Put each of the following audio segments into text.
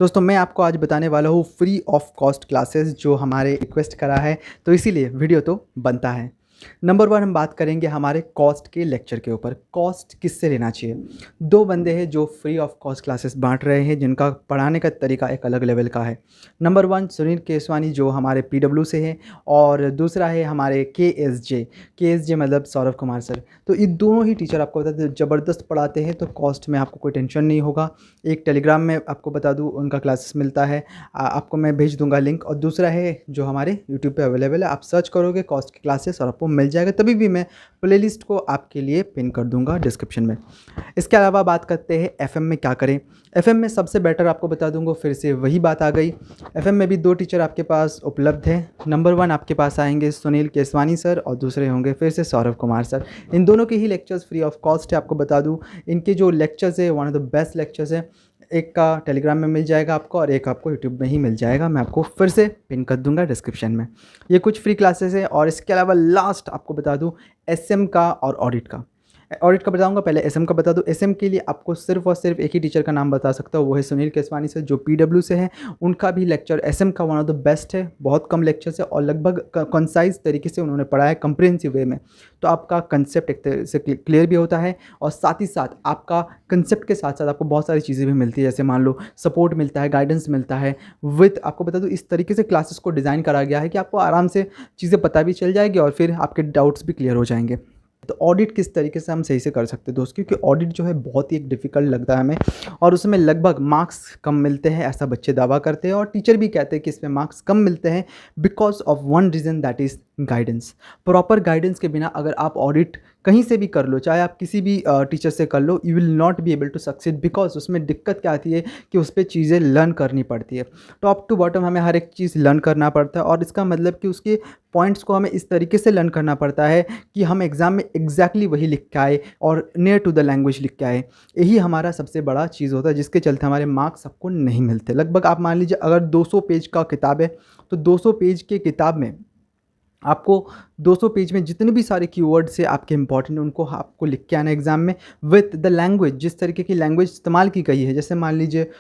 दोस्तों मैं आपको आज बताने वाला हूँ फ्री ऑफ कॉस्ट क्लासेस जो हमारे रिक्वेस्ट करा है, तो इसीलिए वीडियो तो बनता है। नंबर वन हम बात करेंगे हमारे कॉस्ट के लेक्चर के ऊपर। कॉस्ट किससे लेना चाहिए? दो बंदे हैं जो फ्री ऑफ कॉस्ट क्लासेस बांट रहे हैं, जिनका पढ़ाने का तरीका एक अलग लेवल का है। नंबर वन सुनील केसवानी जो हमारे PW से हैं, और दूसरा है हमारे KSJ मतलब सौरभ कुमार सर। तो ये दोनों ही टीचर आपको बता दें ज़बरदस्त पढ़ाते हैं, तो कॉस्ट में आपको कोई टेंशन नहीं होगा। एक टेलीग्राम में आपको बता दूं उनका क्लासेस मिलता है, आपको मैं भेज दूंगा लिंक। और दूसरा है जो हमारे यूट्यूब पे अवेलेबल है, आप सर्च करोगे कॉस्ट की क्लासेस और आपको मिल जाएगा। तभी भी मैं प्लेलिस्ट को आपके लिए पिन कर दूंगा डिस्क्रिप्शन में। इसके अलावा बात करते हैं FM में क्या करें। FM में सबसे बेटर आपको बता दूंगा, फिर से वही बात आ गई। FM में भी दो टीचर आपके पास उपलब्ध हैं। नंबर वन आपके पास आएंगे सुनील केसवानी सर, और दूसरे होंगे फिर से सौरभ कुमार सर। इन दोनों के ही लेक्चर्स फ्री ऑफ कॉस्ट है। आपको बता दूं इनके जो लेक्चर्स है one of the best lectures है। एक का टेलीग्राम में मिल जाएगा आपको, और एक आपको यूट्यूब में ही मिल जाएगा। मैं आपको फिर से पिन कर दूंगा डिस्क्रिप्शन में। ये कुछ फ्री क्लासेस है। और इसके अलावा लास्ट आपको बता दूं SM का और ऑडिट का। ऑडिट का बताऊंगा, पहले SM का बता दूं। SM के लिए आपको सिर्फ और सिर्फ एक ही टीचर का नाम बता सकता हूँ, वो है सुनील केसवानी सर जो PW से हैं। उनका भी लेक्चर SM का वन ऑफ द बेस्ट है। बहुत कम लेक्चर्स है और लगभग कंसाइज तरीके से उन्होंने पढ़ाया है, कंप्रिहेंसिव वे में। तो आपका कंसेप्ट एक तरह से क्लियर भी होता है, और साथ ही साथ आपका कंसेप्ट के साथ साथ आपको बहुत सारी चीज़ें भी मिलती है। जैसे मान लो सपोर्ट मिलता है, गाइडेंस मिलता है। विद आपको बता दूँ इस तरीके से क्लासेस को डिज़ाइन करा गया है कि आपको आराम से चीज़ें पता भी चल जाएगी और फिर आपके डाउट्स भी क्लियर हो जाएंगे। तो ऑडिट किस तरीके से हम सही से कर सकते हैं दोस्त, क्योंकि ऑडिट जो है बहुत ही एक डिफ़िकल्ट लगता है हमें, और उसमें लगभग मार्क्स कम मिलते हैं, ऐसा बच्चे दावा करते हैं और टीचर भी कहते हैं कि इसमें मार्क्स कम मिलते हैं because of one reason, that is guidance. Proper guidance के बिना अगर आप ऑडिट कहीं से भी कर लो, चाहे आप किसी भी टीचर से कर लो, you will not be able to succeed. Because उसमें दिक्कत क्या आती है कि उस पर चीज़ें लर्न करनी पड़ती है। टॉप टू बॉटम हमें हर एक चीज़ लर्न करना पड़ता है, और इसका मतलब कि उसके पॉइंट्स को हमें इस तरीके से लर्न करना पड़ता है कि हम एग्ज़ाम में एग्जैक्टली वही लिख के आए और नियर टू द लैंग्वेज लिख के आए। यही हमारा सबसे बड़ा चीज़ होता है, जिसके चलते हमारे मार्क्स सबको नहीं मिलते। लगभग आप मान लीजिए अगर 200 पेज का किताब है, तो 200 पेज के किताब में आपको 200 पेज में जितने भी सारे कीवर्ड्स है आपके इंपॉर्टेंट, उनको आपको लिख के आना एग्जाम में विथ द लैंग्वेज, जिस तरीके की लैंग्वेज इस्तेमाल की गई है। जैसे मान लीजिए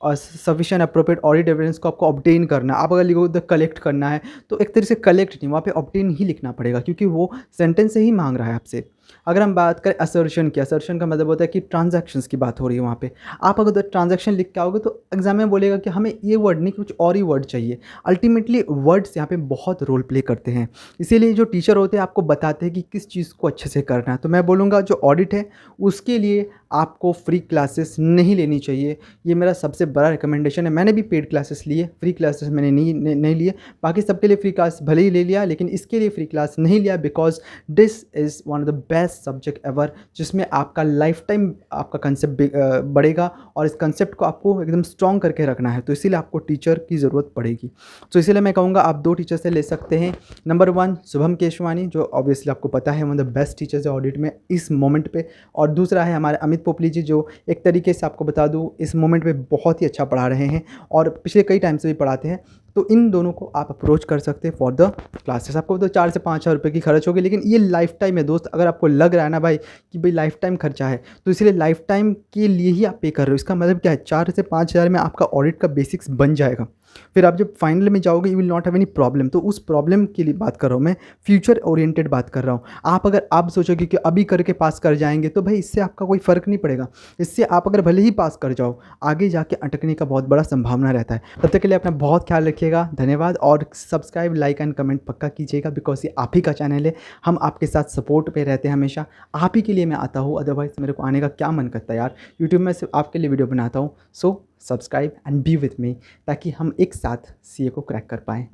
सफिशिएंट अप्रोप्रिएट ऑडिट एविडेंस को आपको ऑब्टेन करना, आप अगर लिखो द कलेक्ट करना है, तो एक तरह से कलेक्ट नहीं, वहाँ पे ऑब्टेन ही लिखना पड़ेगा, क्योंकि वो सेंटेंस से ही मांग रहा है आपसे। अगर हम बात करें असर्शन की, असर्शन का मतलब होता है कि ट्रांजैक्शंस की बात हो रही है। वहाँ पे आप अगर ट्रांजैक्शन लिख के आओगे तो एग्जाम में बोलेगा कि हमें ये वर्ड नहीं, कुछ और ही वर्ड चाहिए। अल्टीमेटली वर्ड्स यहाँ पे बहुत रोल प्ले करते हैं, इसीलिए जो टीचर होते हैं आपको बताते हैं कि किस चीज़ को अच्छे से करना है। तो मैं बोलूँगा जो ऑडिट है उसके लिए आपको फ्री क्लासेस नहीं लेनी चाहिए। ये मेरा सबसे बड़ा रिकमेंडेशन है। मैंने भी पेड क्लासेस लिए, फ्री क्लासेस मैंने नहीं लिए। बाकी सबके लिए फ्री क्लास भले ही ले लिया, लेकिन इसके लिए फ्री क्लास नहीं लिया, because this is one of the best subject ever, जिसमें आपका लाइफ टाइम आपका कंसेप्ट बढ़ेगा, और इस कंसेप्ट को आपको एकदम स्ट्रॉन्ग करके रखना है। तो इसीलिए आपको टीचर की ज़रूरत पड़ेगी। तो इसीलिए मैं कहूँगा आप दो टीचर से ले सकते हैं। नंबर वन शुभम केशवानी, जो ऑब्वियसली आपको पता है one of the best teachers है ऑडिट में इस मोमेंट पे, और दूसरा है हमारे अमित पोपली जी, जो एक तरीके से आपको बता दूँ इस मोमेंट पे बहुत ही अच्छा पढ़ा रहे हैं और पिछले कई टाइम से भी पढ़ाते हैं। तो इन दोनों को आप अप्रोच कर सकते हैं फॉर द क्लासेस। आपको तो 4 से 5 हज़ार रुपये की खर्च होगी, लेकिन ये लाइफ टाइम है दोस्त। अगर आपको लग रहा है ना भाई कि भाई लाइफ टाइम खर्चा है, तो इसलिए लाइफ टाइम के लिए ही आप पे कर रहे हो। इसका मतलब क्या है, 4 से 5 हज़ार में आपका ऑडिट का बेसिक्स बन जाएगा। फिर आप जब फाइनल में जाओगे you will not have any problem. तो उस प्रॉब्लम के लिए बात कर रहा हूँ मैं, फ्यूचर ओरिएंटेड बात कर रहा हूँ। आप अगर आप सोचोगे कि अभी करके पास कर जाएंगे, तो भाई इससे आपका कोई फ़र्क नहीं पड़ेगा। इससे आप अगर भले ही पास कर जाओ, आगे जाके अटकने का बहुत बड़ा संभावना रहता है। तब तक के लिए अपना बहुत ख्याल रखिएगा। धन्यवाद। और सब्सक्राइब, लाइक एंड कमेंट पक्का कीजिएगा, बिकॉज ये आप ही का चैनल है। हम आपके साथ सपोर्ट पे रहते हैं हमेशा, आप ही के लिए मैं आता हूँ। अदरवाइज मेरे को आने का क्या मन करता है यार, यूट्यूब में सिर्फ आपके लिए वीडियो बनाता हूँ। So subscribe and B with me, ताकि हम एक साथ CA को क्रैक कर पाएँ।